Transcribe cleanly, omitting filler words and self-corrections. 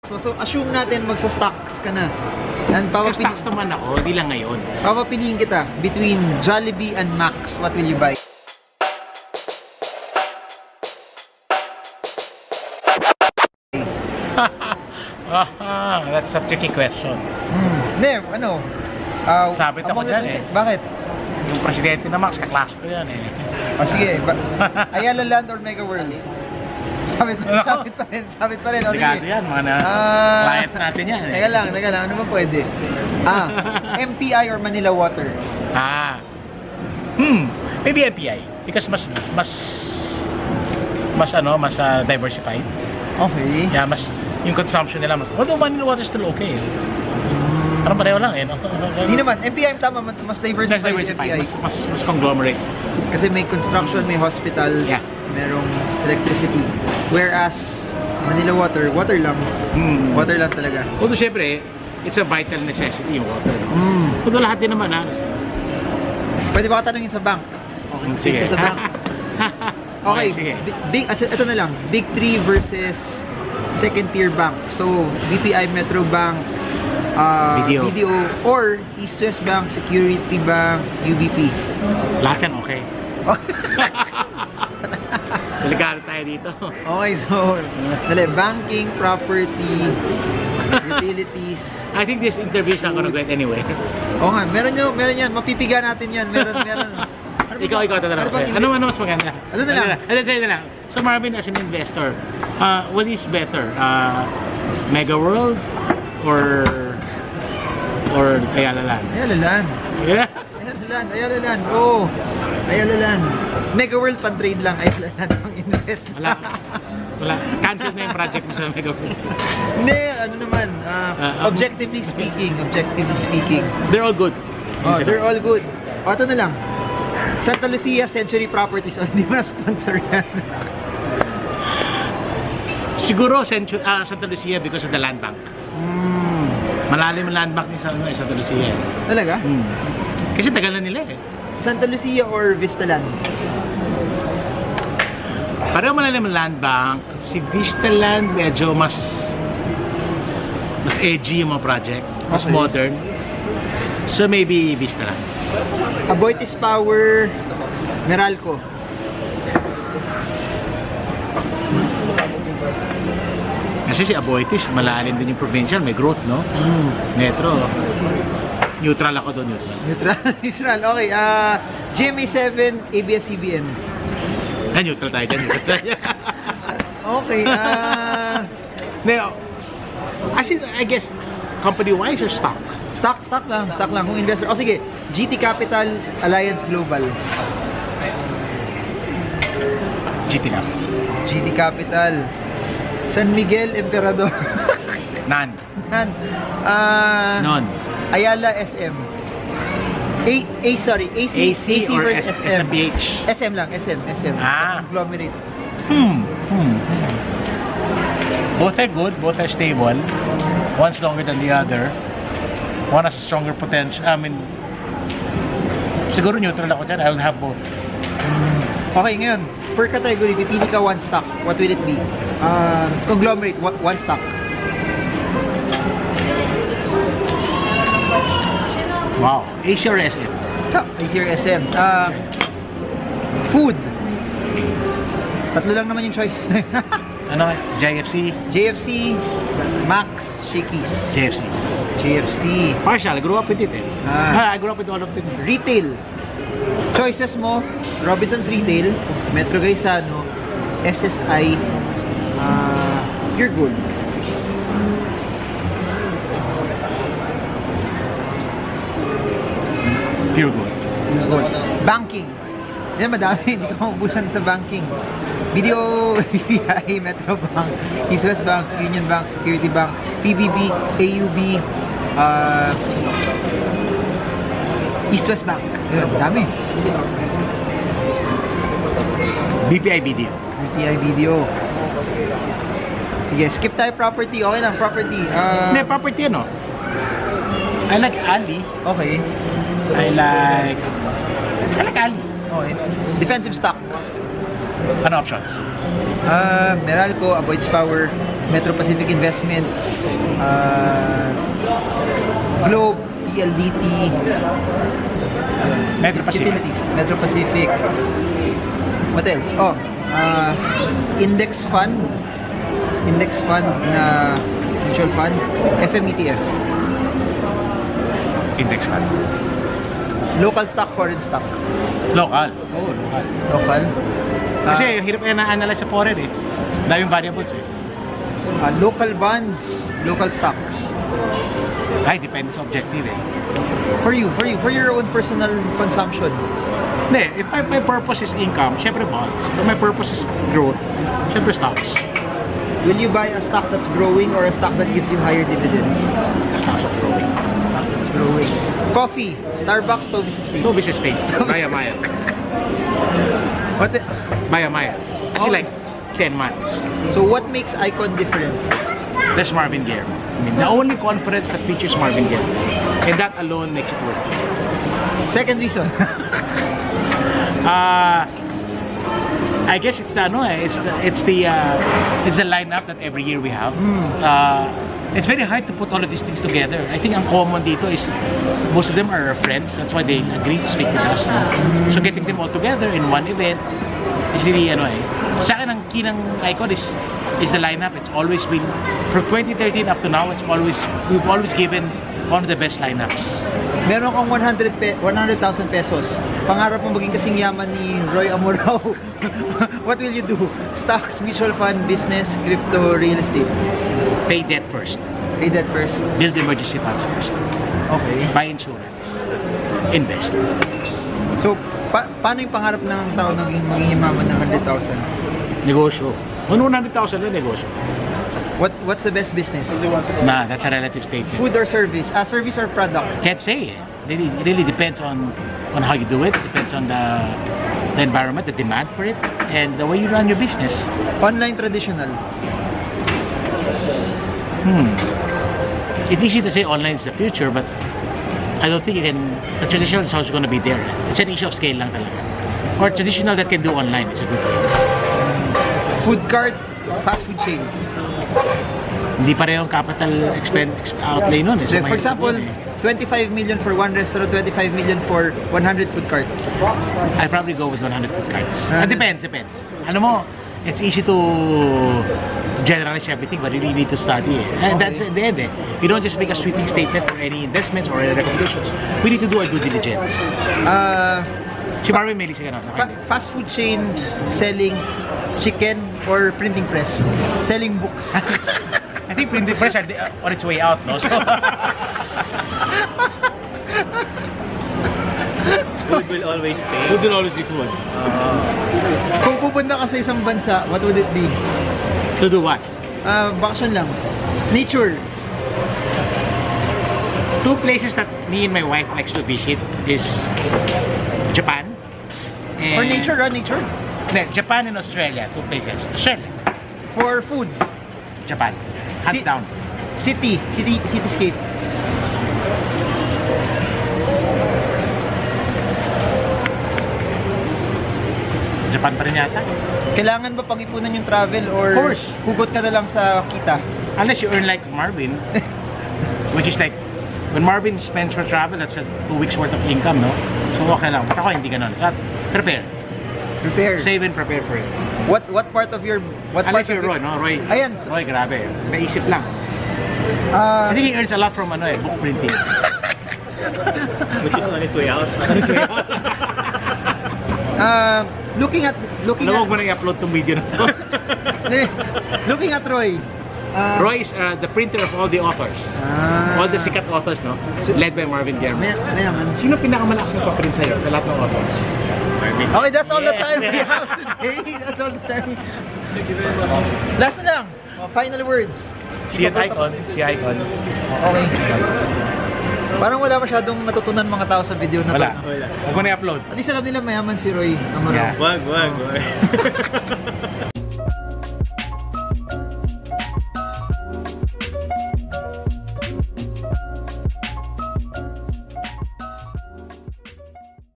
So assume natin magsa-stocks ka na. And Stocks naman ako, di lang ngayon. Papapiliin kita between Jollibee and Max. What will you buy? That's a tricky question. Hindi, ano? Sabit ako dyan eh. Bakit? Yung presidente na Max, kaklase ko yan eh. Sige, Ayala Land or Mega World? Sabit pa rin. Delikado yan, mga clients natin yan eh. Teka lang, ano ba pwede? MPI or Manila Water? Maybe MPI. Because mas diversified. Okay. Yeah, yung consumption nila although Manila Water is still okay. Parang pareho lang eh. Hindi naman, MPI tama, mas diversified. Mas conglomerate. Kasi may construction, may hospitals, merong electricity. Whereas Manila Water, water lang. Water lang talaga. Although syempre, it's a vital necessity yung water. Although lahat din naman Pwede ba ka tanungin sa bank? Okay, sige. Sa bank. Okay, sige. Ito na lang. Big 3 versus second tier bank. So, BPI, Metro Bank, BDO, or East West Bank, Security Bank, UBP. Lahat yan okay. Delikado tayo dito. Okay, so banking, property, utilities. I think this interview is not gonna get anyway. Oo nga, meron yan. Mapipiga natin yan. Meron. Ikaw, ito na lang. Ano mas maganda? Ano na lang? Ano lang. So Marvin, as an investor, what is better? Mega World or Ayala Land? Ayala Land. Yeah. Ayala Land. Oh, Ayala Land. Mega World pan-trade lang. Ayala Land pang invest. Wala. Cancel na yung project mo sa Mega World. Hindi, ano naman. Objectively speaking. They're all good. They're all good. Ito na lang. Santa Lucia Century Properties. Hindi mo na-sponsor yan. Siguro Santa Lucia because of the land bank. Malalim ang land bank ni Santa Lucia. Talaga? Kasi tagal na nila eh. Santa Lucia or Vistaland? Pareho malalim ang land bank. Si Vistaland medyo mas edgy yung mga project. Mas modern. So maybe Vistaland. Aboitiz Power, Meralco. Kasi si Aboitiz, malalim din yung provincial, may growth, no? Metro. Neutral ako doon, Neutral. Okay, GMA7, ABS-CBN. Neutral tayo dyan, Okay, I guess, company-wise or stock? Stock lang kung investor. Sige, GT Capital, Alliance Global. GT Capital. San Miguel Emperador. None. Ayala SM. AC or versus SM. SMPH? SM lang, SM. Conglomerate. Both are good, both are stable. One's longer than the other. One has a stronger potential. I mean, siguro neutral ako dyan. I will have both. Okay, ngayon, per category, pipili ka one stock. What will it be? Conglomerate, one stock. Wow. AC or SM? AC or SM. Food. Tatlo lang naman yung choice. Ano? JFC? JFC, Max, Shakey's. JFC. Partial. I grew up with it eh. I grew up with all of it. Retail. Choices mo, Robinson's Retail, Metro Gaisano, SSI, you're good. Pure good. Banking. Yan, madami. Hindi ka maubusan sa banking. BDO, BPI, Metro Bank, East West Bank, Union Bank, Security Bank, PBB, AUB, East West Bank. Dami. BPI BDO. Sige, skip tayo property. Okay lang, property. Hindi, property ano? I like Ali. Okay. I like Ali. Okay. Defensive stock. Ano options? Meralco, Avoids Power, Metro Pacific Investments, Globe, PLDT, Metro Pacific. Utilities, Metro Pacific. What else? Index Fund na mutual fund, FMETF. Index fund. Local stock, foreign stock. Local. Oo, local. Local. Kasi hirap na-analyze sa foreign eh. Daming variables eh. Local bonds, local stocks. Ay, depende sa objective eh. For your own personal consumption. Hindi, if my purpose is income, syempre bonds. If my purpose is growth, syempre stocks. Will you buy a stock that's growing or a stock that gives you higher dividends? Stocks that's growing. Stock that's growing. Coffee, Starbucks, Toby's Estate. Toby's Estate. Maya. What? Maya. Kasi like 10 months. So what makes Icon different? There's Marvin Gaye. I mean, the only conference that features Marvin Gaye. And that alone makes it worth it. Second reason. I guess it's the it's the lineup that every year we have. It's very hard to put all of these things together. I think ang common dito is most of them are our friends. That's why they agree to speak with us. No? So getting them all together in one event is really Sa akin ang key ng Icon is the lineup. It's always been from 2013 up to now. We've always given one of the best lineups. Meron kang 100,000 pesos. Pangarap mo maging kasing yaman ni Roy Amorao. What will you do? Stocks, mutual fund, business, crypto, real estate? Pay debt first. Pay debt first. Build emergency funds first. Okay. Buy insurance. Invest. So, paano yung pangarap ng tao na maging yaman ng 100,000? Negosyo. Kung 100,000 na negosyo. What's the best business? Nah, that's a relative statement. Food or service? Service or product? Can't say. It really depends on how you do it. It depends on the environment, the demand for it, and the way you run your business. Online, traditional? It's easy to say online is the future, but I don't think the traditional is always going to be there. It's an issue of scale lang talaga. Or traditional that can do online is a good thing. Food cart, fast food chain? Hindi parehong capital outlay nun eh. So for example, 25 million for one restaurant, 25 million for 100 food carts. I'd probably go with 100 food carts. Depends. Ano mo, it's easy to generalize everything, but you really need to study it. And that's the end eh. You don't just make a sweeping statement for any investments or any recommendations. We need to do our due diligence. Si Marvin may lisa fast food chain selling chicken or printing press? Selling books. I think printing press are on its way out, no? So food will always stay. Food will always be food. Kung pupunta ka sa isang bansa, what would it be? To do what? Vacation lang. Nature. Two places that me and my wife likes to visit is Japan. For nature, nature? Japan and Australia. Two places. Australia. For food? Japan. Hands down. Cityscape. Japan pa rin yata. Kailangan ba pag-ipunan yung travel or of course, hugot ka na lang sa kita? Unless you earn like Marvin, which is like, when Marvin spends for travel, that's 2 weeks worth of income, no? So okay lang. But ako hindi ganun. So prepare. Save and prepare for it. What part of your... Unlike your Roy, no? Roy, ayan. Roy, grabe. Naisip lang. I think he earns a lot from book printing. Which is on its way out. Looking at Huwag mo na i-upload tong video na to. looking at Roy. Roy is the printer of all the authors. All the sikat authors, no? Led by Marvin Gaye. Mayaman. Sino pinakamalakas na pa-print sa'yo sa lahat ng authors? Okay, that's all the time we have today. That's all the time. Last na lang. Final words. Si Icon. Okay. Parang wala masyadong natutunan mga tao sa video na to. Wala. Huwag mo na i-upload. At least alam nila mayaman si Roy Amaro. Yeah. Wag.